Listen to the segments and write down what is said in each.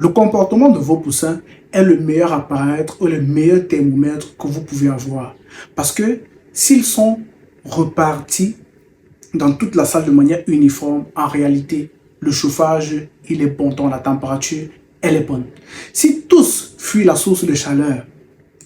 Le comportement de vos poussins est le meilleur appareil ou le meilleur thermomètre que vous pouvez avoir. Parce que s'ils sont repartis dans toute la salle de manière uniforme, en réalité, le chauffage, il est bon, donc la température, elle est bonne. Si tous fuient la source de chaleur,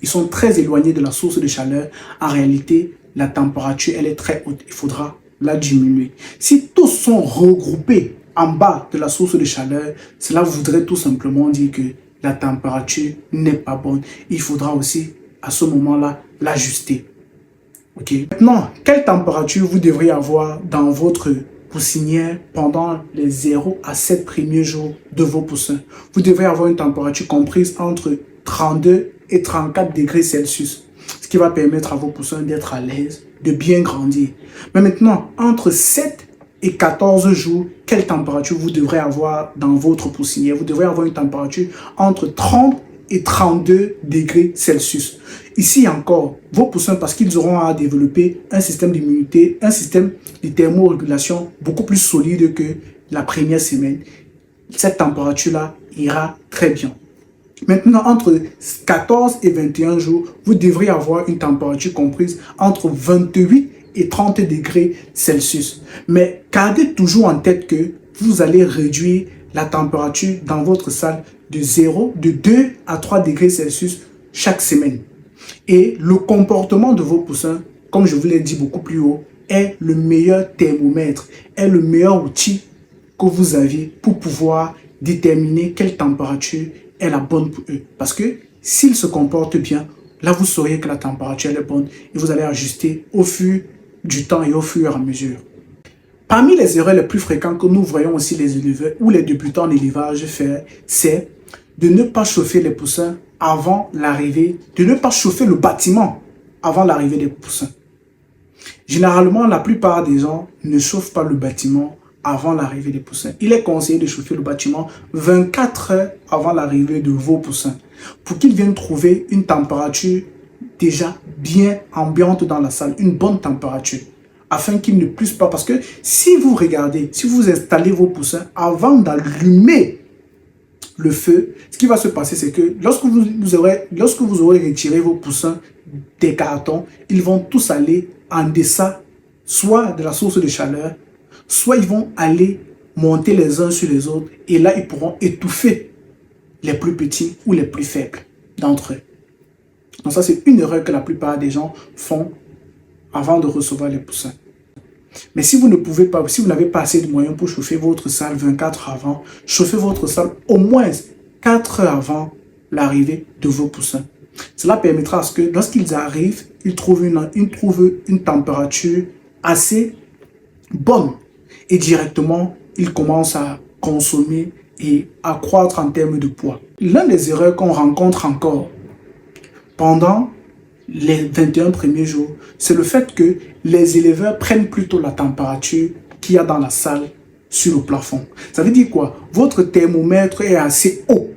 ils sont très éloignés de la source de chaleur, en réalité, la température, elle est très haute. Il faudra la diminuer. Si tous sont regroupés en bas de la source de chaleur, cela voudrait tout simplement dire que la température n'est pas bonne. Il faudra aussi, à ce moment-là, l'ajuster. Okay. Maintenant, quelle température vous devriez avoir dans votre poussinière pendant les 0 à 7 premiers jours de vos poussins? Vous devrez avoir une température comprise entre 32 et 34 degrés Celsius, ce qui va permettre à vos poussins d'être à l'aise, de bien grandir. Mais maintenant, entre 7 et 14 jours, quelle température vous devrez avoir dans votre poussinière? Vous devrez avoir une température entre 30 et 32 degrés Celsius. Ici encore, vos poussins, parce qu'ils auront à développer un système d'immunité, un système de thermorégulation beaucoup plus solide que la première semaine, cette température-là ira très bien. Maintenant, entre 14 et 21 jours, vous devrez avoir une température comprise entre 28 et 30 degrés Celsius. Mais gardez toujours en tête que vous allez réduire la température dans votre salle de 2 à 3 degrés Celsius chaque semaine. Et le comportement de vos poussins, comme je vous l'ai dit beaucoup plus haut, est le meilleur thermomètre, est le meilleur outil que vous avez pour pouvoir déterminer quelle température est la bonne pour eux. Parce que s'ils se comportent bien, là vous saurez que la température est bonne et vous allez ajuster au fur du temps et au fur et à mesure. Parmi les erreurs les plus fréquentes que nous voyons aussi les éleveurs ou les débutants en élevage faire, c'est de ne pas chauffer les poussins avant l'arrivée, de ne pas chauffer le bâtiment avant l'arrivée des poussins. Généralement, la plupart des gens ne chauffent pas le bâtiment avant l'arrivée des poussins. Il est conseillé de chauffer le bâtiment 24 heures avant l'arrivée de vos poussins pour qu'ils viennent trouver une température déjà bien ambiante dans la salle, une bonne température, afin qu'ils ne puissent pas. Parce que si vous regardez, si vous installez vos poussins avant d'allumer le feu, ce qui va se passer, c'est que lorsque vous aurez retiré vos poussins des cartons, ils vont tous aller en deçà, soit de la source de chaleur, soit ils vont aller monter les uns sur les autres, et là, ils pourront étouffer les plus petits ou les plus faibles d'entre eux. Donc ça, c'est une erreur que la plupart des gens font avant de recevoir les poussins. Mais si vous ne pouvez pas, si vous n'avez pas assez de moyens pour chauffer votre salle 24 heures avant, chauffez votre salle au moins 4 heures avant l'arrivée de vos poussins. Cela permettra à ce que lorsqu'ils arrivent, ils trouvent une température assez bonne et directement, ils commencent à consommer et à croître en termes de poids. L'une des erreurs qu'on rencontre encore pendant les 21 premiers jours, c'est le fait que les éleveurs prennent plutôt la température qu'il y a dans la salle sur le plafond. Ça veut dire quoi? Votre thermomètre est assez haut.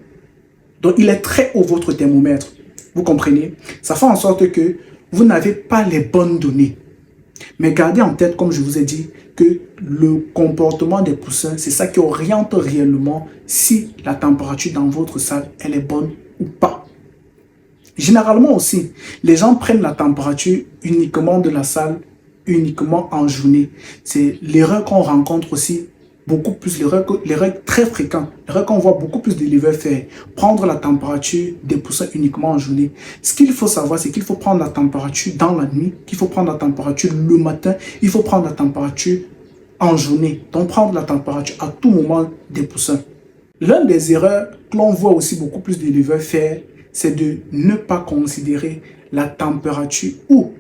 Donc, il est très haut, votre thermomètre. Vous comprenez? Ça fait en sorte que vous n'avez pas les bonnes données. Mais gardez en tête, comme je vous ai dit, que le comportement des poussins, c'est ça qui oriente réellement si la température dans votre salle, elle est bonne ou pas. Généralement aussi, les gens prennent la température uniquement de la salle, uniquement en journée. C'est l'erreur qu'on rencontre aussi beaucoup plus, l'erreur très fréquente, l'erreur qu'on voit beaucoup plus d'éleveurs faire, prendre la température des poussins uniquement en journée. Ce qu'il faut savoir, c'est qu'il faut prendre la température dans la nuit, qu'il faut prendre la température le matin, il faut prendre la température en journée. Donc prendre la température à tout moment des poussins. L'une des erreurs que l'on voit aussi beaucoup plus d'éleveurs faire, c'est de ne pas considérer la température ou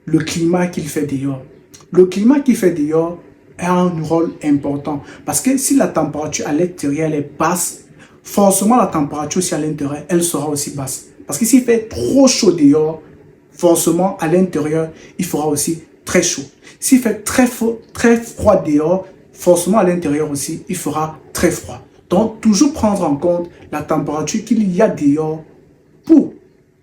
le climat qu'il fait dehors. Le climat qu'il fait dehors a un rôle important parce que si la température à l'extérieur est basse, forcément la température aussi à l'intérieur, elle sera aussi basse. Parce que s'il fait trop chaud dehors, forcément à l'intérieur, il fera aussi très chaud. S'il fait très froid dehors, forcément à l'intérieur aussi, il fera très froid. Donc, toujours prendre en compte la température qu'il y a dehors pour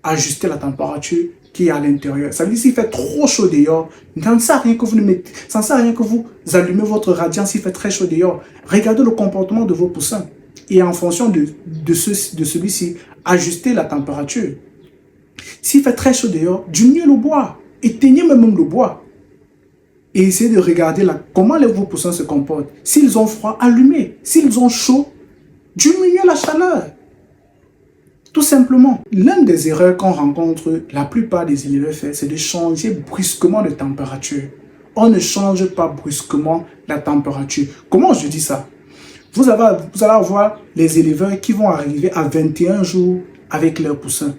ajuster la température qui est à l'intérieur. Ça veut dire s'il fait trop chaud dehors, ça ne sert à rien que vous ne mettez, ça ne sert à rien que vous allumez votre radiant s'il fait très chaud dehors. Regardez le comportement de vos poussins. Et en fonction de celui-ci, ajuster la température. S'il fait très chaud dehors, diminuez le bois. Éteignez même le bois. Et essayez de regarder comment vos poussins se comportent. S'ils ont froid, allumez. S'ils ont chaud, diminuez la chaleur. Tout simplement. L'une des erreurs qu'on rencontre, la plupart des éleveurs font, c'est de changer brusquement de température. On ne change pas brusquement la température. Comment je dis ça? Vous allez avoir les éleveurs qui vont arriver à 21 jours avec leurs poussins.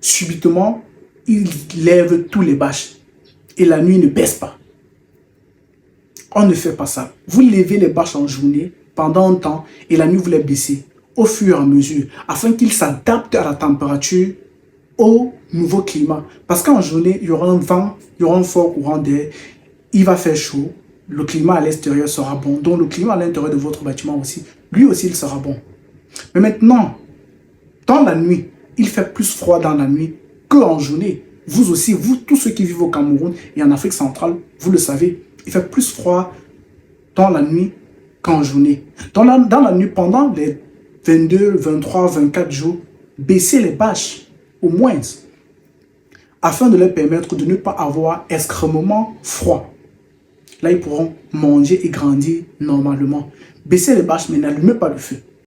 Subitement, ils lèvent tous les bâches. Et la nuit ne baisse pas. On ne fait pas ça. Vous levez les bâches en journée pendant un temps et la nuit vous les baissez au fur et à mesure afin qu'ils s'adaptent à la température, au nouveau climat. Parce qu'en journée, il y aura un vent, il y aura un fort courant d'air, il va faire chaud, le climat à l'extérieur sera bon. Donc le climat à l'intérieur de votre bâtiment aussi, lui aussi il sera bon. Mais maintenant, dans la nuit, il fait plus froid dans la nuit qu'en journée. Vous aussi, vous, tous ceux qui vivent au Cameroun et en Afrique centrale, vous le savez, il fait plus froid dans la nuit qu'en journée. Dans la nuit, pendant les 22, 23, 24 jours, baissez les bâches, au moins, afin de leur permettre de ne pas avoir extrêmement froid. Là, ils pourront manger et grandir normalement. Baissez les bâches, mais n'allumez pas le feu.